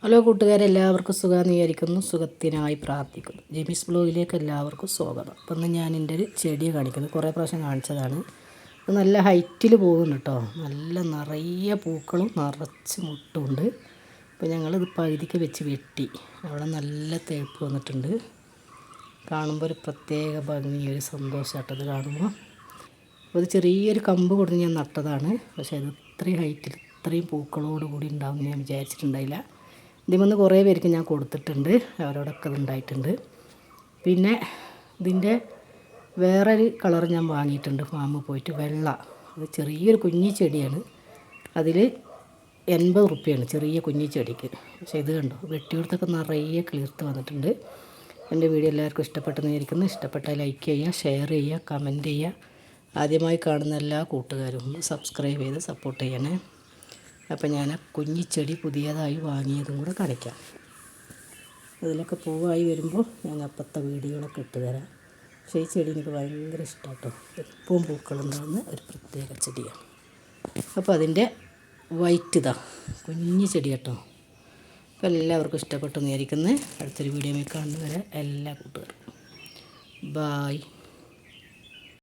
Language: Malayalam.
ഹലോ കൂട്ടുകാരെ, എല്ലാവർക്കും സുഖമെന്ന് വിചാരിക്കുന്നു. സുഖത്തിനായി പ്രാർത്ഥിക്കുന്നു. ജെമീസ് ബ്ലോഗിലേക്ക് എല്ലാവർക്കും സ്വാഗതം. അപ്പം ഇന്ന് ഞാൻ എൻ്റെ ഒരു ചെടിയെ കാണിക്കുന്നത് കുറേ പ്രാവശ്യം കാണിച്ചതാണ്. ഇത് നല്ല ഹൈറ്റിൽ പോകുന്നു കേട്ടോ. നല്ല നിറയെ പൂക്കളും നിറച്ച് മുട്ടുമുണ്ട്. അപ്പോൾ ഞങ്ങളിത് പകുതിക്ക് വെച്ച് വെട്ടി. അവിടെ നല്ല തേപ്പ് വന്നിട്ടുണ്ട്. കാണുമ്പോൾ ഒരു പ്രത്യേക ഭംഗി, ഒരു സന്തോഷമായിട്ടത് കാണുമ്പോൾ. അപ്പോൾ ഇത് ചെറിയൊരു കമ്പ് കൊടുത്ത് ഞാൻ നട്ടതാണ്. പക്ഷേ അത് ഇത്രയും ഹൈറ്റിൽ ഇത്രയും പൂക്കളോട് കൂടി ഉണ്ടാവും ഞാൻ വിചാരിച്ചിട്ടുണ്ടായില്ല. ഇതിൽ കുറേ പേർക്ക് ഞാൻ കൊടുത്തിട്ടുണ്ട്, അവരോടൊക്കെ ഇതുണ്ടായിട്ടുണ്ട്. പിന്നെ ഇതിൻ്റെ വേറൊരു കളർ ഞാൻ വാങ്ങിയിട്ടുണ്ട് ഫാമിൽ പോയിട്ട്, വെള്ള. അത് ചെറിയൊരു കുഞ്ഞി ചെടിയാണ്. അതിൽ 80 റുപ്യയാണ് ചെറിയ കുഞ്ഞി ചെടിക്ക്. പക്ഷേ ഇത് കണ്ടോ, വെട്ടിയെടുത്തൊക്കെ നിറയെ കിളിർത്ത് വന്നിട്ടുണ്ട്. എൻ്റെ വീഡിയോ എല്ലാവർക്കും ഇഷ്ടപ്പെട്ടെന്ന് വിചാരിക്കുന്നു. ഇഷ്ടപ്പെട്ടാൽ ലൈക്ക് ചെയ്യുക, ഷെയർ ചെയ്യുക, കമൻറ്റ് ചെയ്യുക. ആദ്യമായി കാണുന്ന എല്ലാ കൂട്ടുകാരും ഒന്ന് സബ്സ്ക്രൈബ് ചെയ്ത് സപ്പോർട്ട് ചെയ്യണേ. അപ്പോൾ ഞാൻ ആ കുഞ്ഞിച്ചെടി പുതിയതായി വാങ്ങിയതും കൂടെ കാണിക്കാം. അതിലൊക്കെ പൂവായി വരുമ്പോൾ ഞാൻ അപ്പത്തെ വീഡിയോകളൊക്കെ ഇട്ട് തരാം. പക്ഷേ ഈ ചെടി എനിക്ക് ഭയങ്കര ഇഷ്ടമാണ് കേട്ടോ. എപ്പോഴും പൂക്കളുണ്ടാകുന്ന ഒരു പ്രത്യേക ചെടിയാണ്. അപ്പോൾ അതിൻ്റെ വൈറ്റ് ഇതാ കുഞ്ഞി ചെടി കേട്ടോ. അപ്പോൾ എല്ലാവർക്കും ഇഷ്ടപ്പെട്ടെന്ന് വിചാരിക്കുന്നത്. അടുത്തൊരു വീഡിയോ കാണുന്നവരെ എല്ലാ കൂട്ടുകാർക്കും ബായ്.